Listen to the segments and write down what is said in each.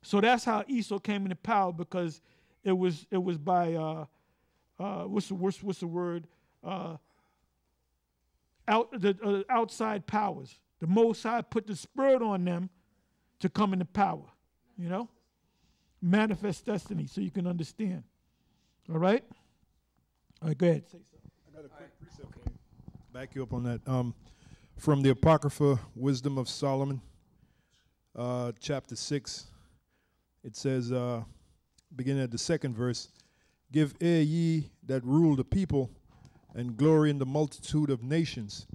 So that's how Esau came into power, because it was by what's the word? Outside powers. The Most High put the spirit on them to come into power. You know, manifest destiny, so you can understand. All right. All right. Go ahead. Say something. I got a quick precept. Okay. Back you up on that. From the Apocrypha, Wisdom of Solomon, chapter 6. It says, beginning at the 2nd verse, "Give ear, ye that rule the people, and glory in the multitude of nations.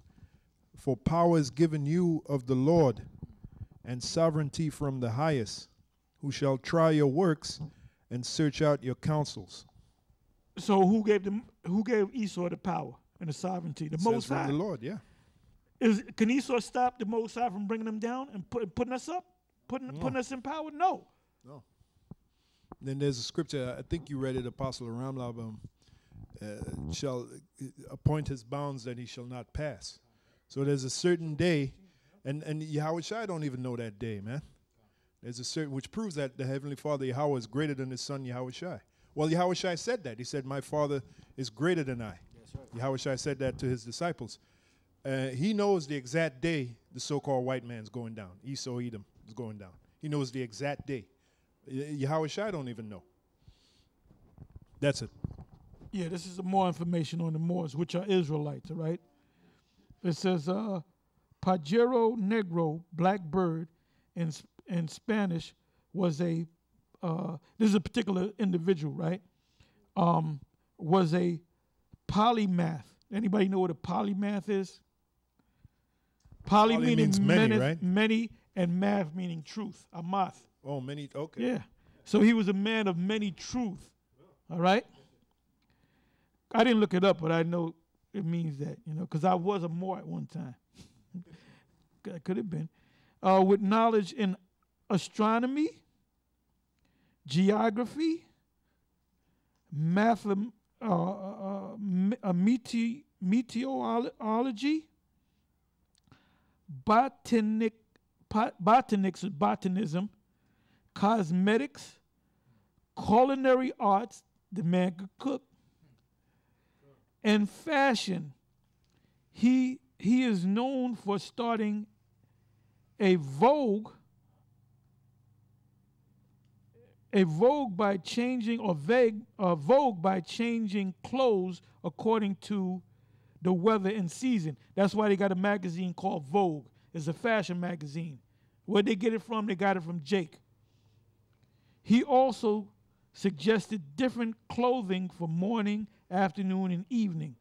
For power is given you of the Lord, and sovereignty from the highest, who shall try your works and search out your counsels." So who gave Esau the power and the sovereignty? The Most High. From the Lord, yeah. Can Esau stop the Most High from bringing them down and putting us up, putting us in power? No. No. Then there's a scripture, I think you read it, Apostle Ramlab, shall appoint his bounds that he shall not pass. So there's a certain day, and Yahweh Shai don't even know that day, man. There's a certain, which proves that the Heavenly Father, Yahweh, is greater than his son, Yahweh Shai. Well, Yahweh Shai said that. He said, "My Father is greater than I." That's right. Yahweh Shai said that to his disciples. He knows the exact day the so-called white man's going down. Esau, Edom is going down. He knows the exact day. Yahweh Shai don't even know. That's it. Yeah, this is more information on the Moors, which are Israelites, all right? It says, Pajero Negro, black bird, in Spanish, was a, this is a particular individual, right? Was a polymath. Anybody know what a polymath is? Poly means many, right? Many, and math meaning truth, amath. Oh, many, okay. Yeah. So he was a man of many truth, all right? I didn't look it up, but I know it means that, you know, because I was a Moor at one time. Could have been. With knowledge in astronomy, geography, meteorology, botanism, cosmetics, culinary arts, the man could cook, and fashion. He is known for starting a vogue by changing vogue by changing clothes according to the weather and season. That's why they got a magazine called Vogue. It's a fashion magazine. Where'd they get it from? They got it from Jake. He also suggested different clothing for morning, afternoon, and evening.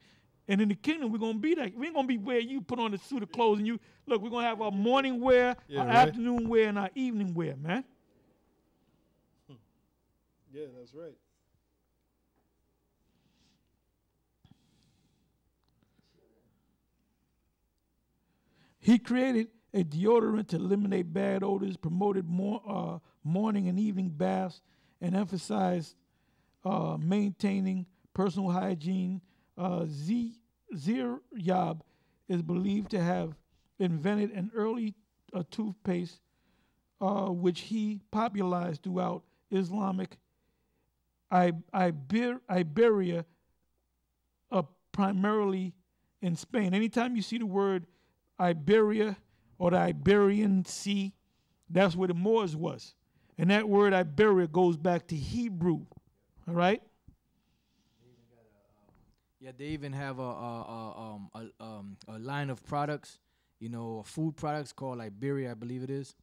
And in the kingdom, we're going to be like, we ain't going to be where you put on a suit of clothes and you, look, we're going to have our morning wear, our afternoon wear, and our evening wear, man. Yeah, that's right. He created a deodorant to eliminate bad odors, promoted morning and evening baths, and emphasized maintaining personal hygiene. Ziryab is believed to have invented an early toothpaste, which he popularized throughout Islamic Iberia, primarily in Spain. Anytime you see the word Iberia or the Iberian Sea, that's where the Moors was. And that word Iberia goes back to Hebrew, all right? Yeah, they even have a line of products, you know, food products called Iberia, I believe it is.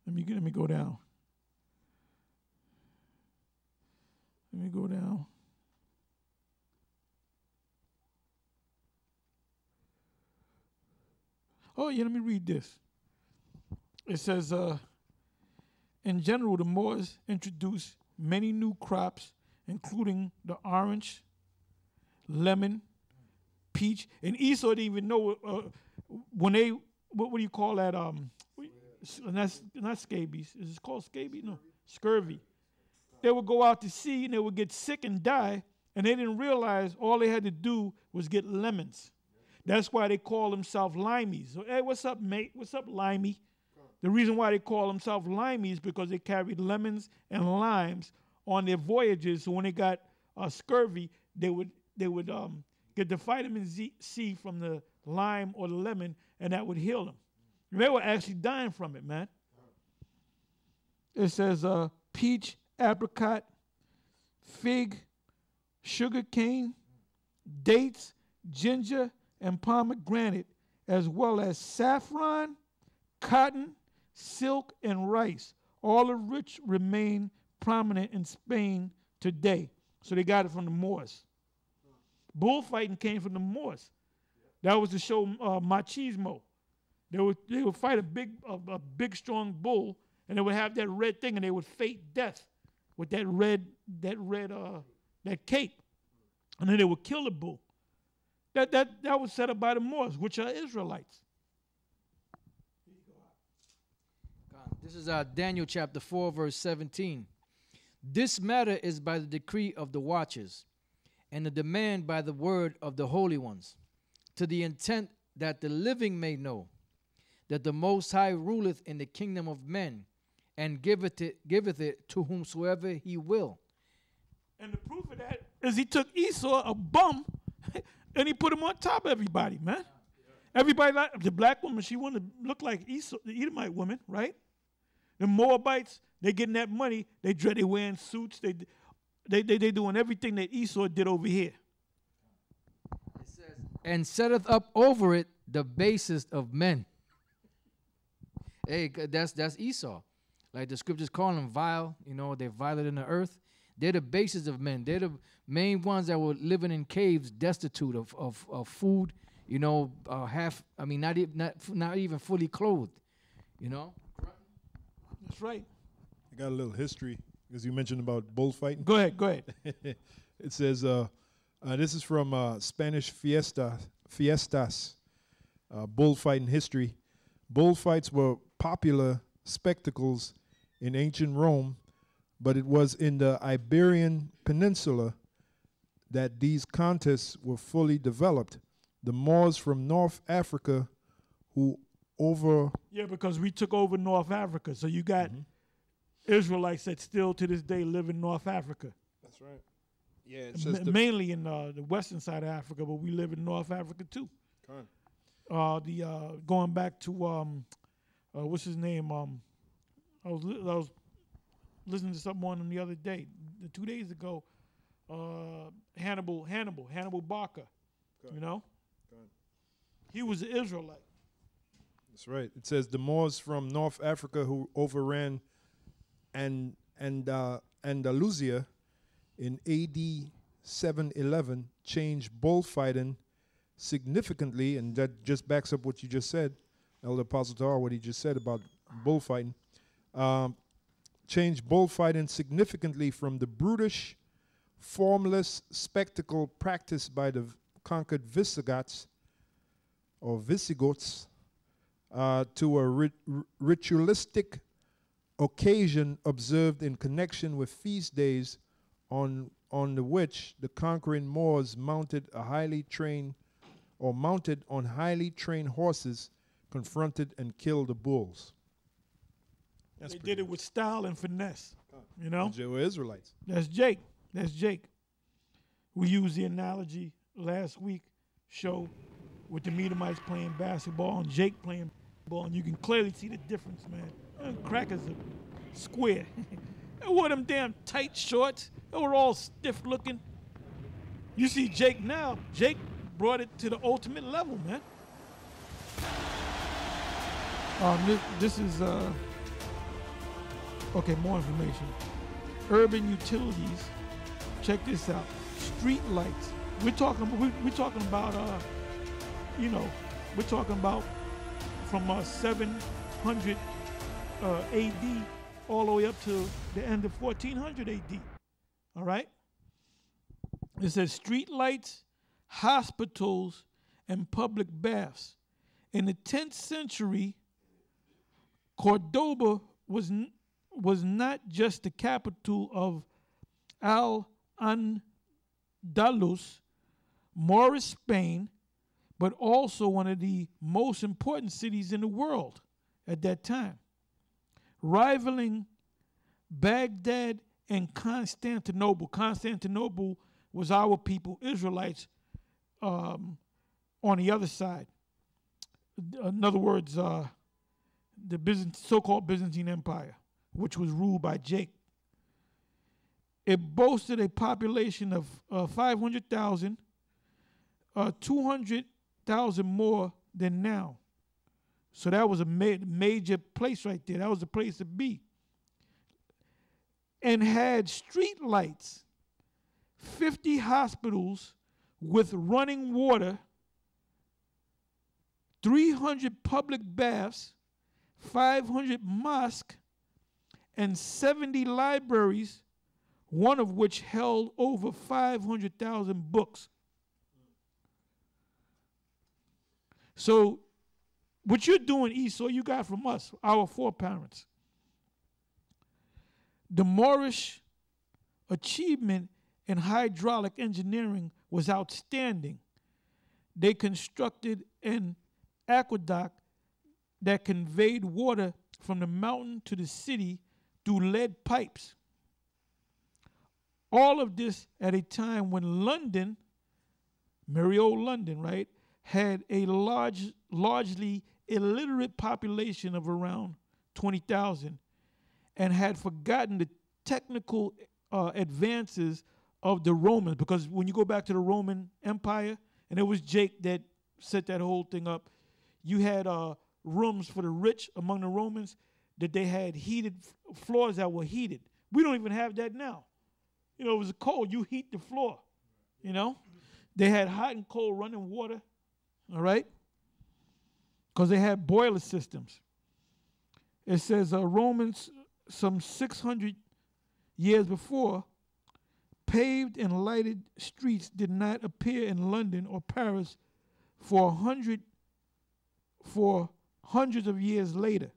Let me go down. Let me go down. Oh, yeah, let me read this. It says, in general, the Moors introduced many new crops, including the orange, lemon, peach, and Esau didn't even know when they, what do you call that? Not scabies. Is it called scabies? No, scurvy. They would go out to sea and they would get sick and die, and they didn't realize all they had to do was get lemons. That's why they call themselves limeys. So, hey, what's up, mate? What's up, limey? The reason why they call themselves limeys is because they carried lemons and limes on their voyages. So when they got scurvy, they would get the vitamin C from the lime or the lemon, and that would heal them. They were actually dying from it, man. It says peach, apricot, fig, sugar cane, dates, ginger, and pomegranate, as well as saffron, cotton, silk, and rice, all of which remain prominent in Spain today. So they got it from the Moors. Bullfighting came from the Moors. That was to show machismo. They would fight a big strong bull, and they would have that red thing, and they would fake death with that cape, and then they would kill the bull. That was set up by the Moors, which are Israelites. This is Daniel chapter 4, verse 17. This matter is by the decree of the watchers, and the demand by the word of the holy ones, to the intent that the living may know that the Most High ruleth in the kingdom of men, and giveth it to whomsoever he will. And the proof of that is he took Esau, a bum, and he put him on top of everybody, man. Everybody, like the black woman, she wanted to look like Esau, the Edomite woman, right? The Moabites, they getting that money. They wearing suits. They doing everything that Esau did over here. It says, and setteth up over it the basest of men. Hey, that's Esau. Like the scriptures call them vile. You know, they're violent in the earth. They're the basest of men. They're the main ones that were living in caves, destitute of food. You know, not even fully clothed. You know. That's right. I got a little history because you mentioned about bullfighting. Go ahead. It says, this is from Spanish fiestas, bullfighting history. Bullfights were popular spectacles in ancient Rome, but it was in the Iberian Peninsula that these contests were fully developed. The Moors from North Africa Yeah, because we took over North Africa. So you got Israelites that still to this day live in North Africa. That's right. Yeah, it says mainly in the western side of Africa, but we live in North Africa too. Going back to what's his name? I was listening to something on him the other day, 2 days ago. Hannibal Barca. You know, he was an Israelite. That's right. It says the Moors from North Africa who overran Andalusia in AD 711 changed bullfighting significantly, and that just backs up what you just said, Elder Apostle Tahar, what he just said about bullfighting. Changed bullfighting significantly from the brutish, formless spectacle practiced by the conquered Visigoths to a ritualistic occasion observed in connection with feast days on which the conquering Moors mounted on highly trained horses confronted and killed the bulls. They did it with style and finesse, you know? They were Israelites. That's Jake. We used the analogy last week show with the Medomites playing basketball and Jake playing ball, and you can clearly see the difference, man. Crackers are square. They wore them damn tight shorts. They were all stiff looking. You see Jake now. Jake brought it to the ultimate level, man. This is okay. More information. Urban utilities. Check this out. Street lights. We're talking about we're talking about from 700 AD all the way up to the end of 1400 AD. All right? It says street lights, hospitals, and public baths. In the 10th century, Cordoba was not just the capital of Al-Andalus, Moorish Spain, but also one of the most important cities in the world at that time, rivaling Baghdad and Constantinople. Constantinople was our people, Israelites, on the other side. In other words, the so-called Byzantine Empire, which was ruled by Jake. It boasted a population of 500,000, 200,000 more than now. So that was a major place right there. That was the place to be. And had street lights, 50 hospitals with running water, 300 public baths, 500 mosques, and 70 libraries, one of which held over 500,000 books. So what you're doing, Esau, you got from us, our foreparents. The Moorish achievement in hydraulic engineering was outstanding. They constructed an aqueduct that conveyed water from the mountain to the city through lead pipes. All of this at a time when London, merry old London, right, had a largely illiterate population of around 20,000 and had forgotten the technical advances of the Romans. Because when you go back to the Roman Empire, and it was Jake that set that whole thing up, you had rooms for the rich among the Romans that they had heated floors that were heated. We don't even have that now. You know, it was cold, you heat the floor, you know. They had hot and cold running water, all right, because they had boiler systems. It says Romans, some 600 years before, paved and lighted streets did not appear in London or Paris for hundreds of years later.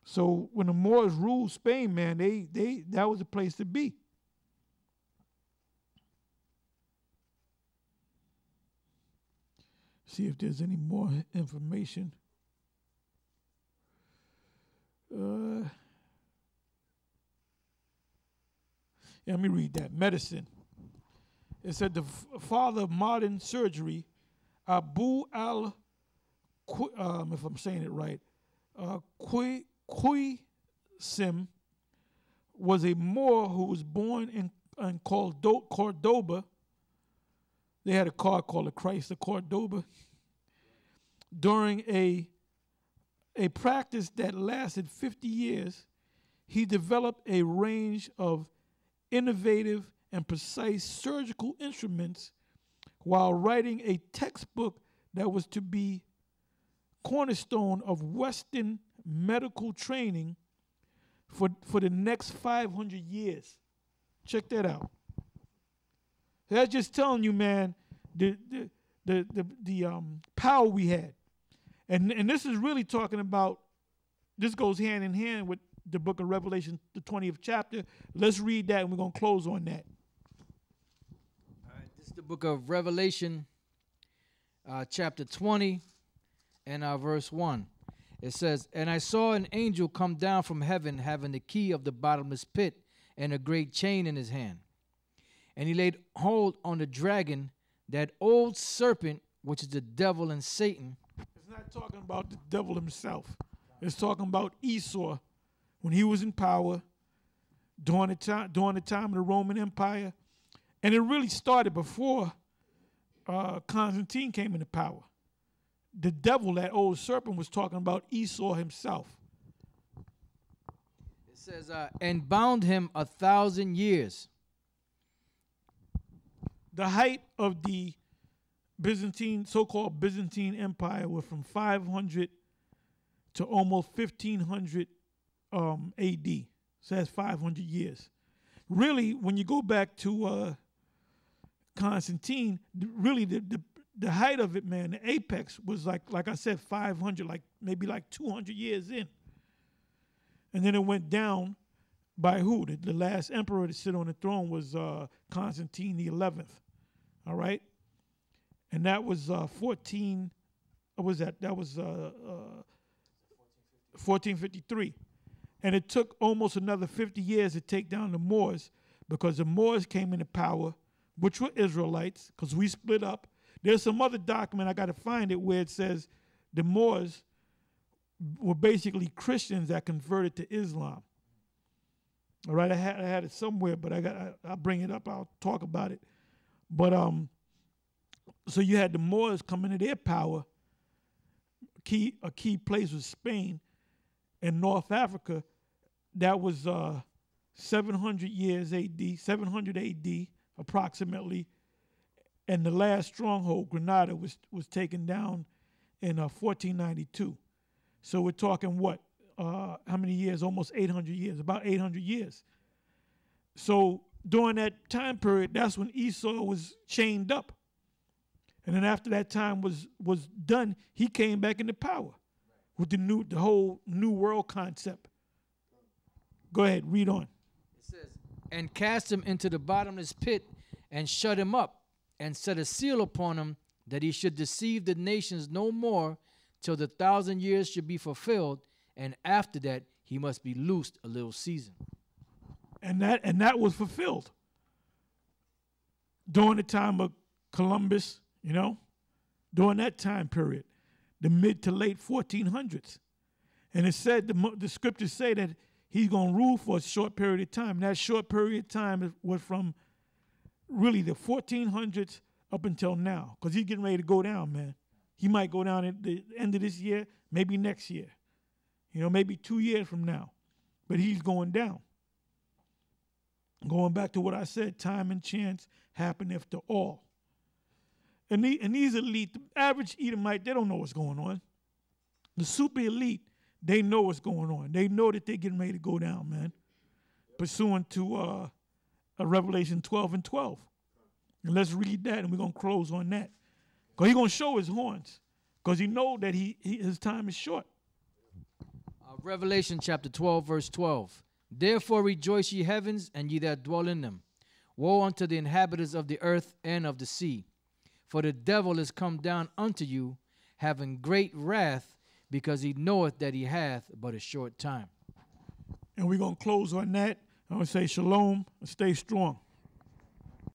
So when the Moors ruled Spain, man, that was a place to be. See if there's any more information. Yeah, let me read that. Medicine. It said the father of modern surgery, Abu al, if I'm saying it right, Qasim, was a Moor who was born in Cordoba. They had a car called the Chrysler Cordoba. During a practice that lasted 50 years, he developed a range of innovative and precise surgical instruments while writing a textbook that was to be cornerstone of Western medical training for the next 500 years. Check that out. That's just telling you, man, the power we had. And this is really talking about, this goes hand in hand with the book of Revelation, the 20th chapter. Let's read that and we're going to close on that. All right, this is the book of Revelation, chapter 20 and verse 1. It says, "And I saw an angel come down from heaven having the key of the bottomless pit and a great chain in his hand. And he laid hold on the dragon, that old serpent, which is the devil and Satan." It's not talking about the devil himself. It's talking about Esau when he was in power during the time of the Roman Empire. And it really started before Constantine came into power. The devil, that old serpent, was talking about Esau himself. It says, "And bound him 1,000 years." The height of the so-called Byzantine Empire was from 500 to almost 1500 AD. So that's 500 years. Really, when you go back to Constantine, really the height of it, man, the apex was like I said, 500, maybe 200 years in. And then it went down by who? The last emperor to sit on the throne was Constantine the 11th. All right? and that was 14. What was that? That was 1453. And it took almost another 50 years to take down the Moors, because the Moors came into power, which were Israelites, because we split up. There's some other document, I got to find it, where it says the Moors were basically Christians that converted to Islam. All right, I had it somewhere, but I'll bring it up. I'll talk about it. But so you had the Moors come into their power. A key place was Spain and North Africa. That was 700 years AD, 700 AD approximately. And the last stronghold, Granada, was taken down in 1492. So we're talking what? How many years? Almost 800 years, about 800 years. So during that time period, that's when Esau was chained up. And then after that time was done, he came back into power with the whole new world concept. Go ahead, read on. It says, and cast him into the bottomless pit and shut him up and set a seal upon him, that he should deceive the nations no more till the 1,000 years should be fulfilled, and after that he must be loosed a little season. And that was fulfilled during the time of Columbus, during that time period, the mid to late 1400s. And it said, the scriptures say that he's going to rule for a short period of time. And that short period of time was from really the 1400s up until now, because he's getting ready to go down, man. He might go down at the end of this year, maybe next year, maybe 2 years from now. But he's going down. Going back to what I said, time and chance happeneth to all. And these elite, the average Edomite, they don't know what's going on. The super elite, they know what's going on. They know that they're getting ready to go down, man. Pursuant to Revelation 12 and 12. And let's read that, and we're going to close on that. Because he's going to show his horns. Because he knows that his time is short. Revelation chapter 12, verse 12. Therefore rejoice, ye heavens, and ye that dwell in them. Woe unto the inhabitants of the earth and of the sea. For the devil is come down unto you, having great wrath, because he knoweth that he hath but a short time. And we're going to close on that. I'm going to say shalom and stay strong.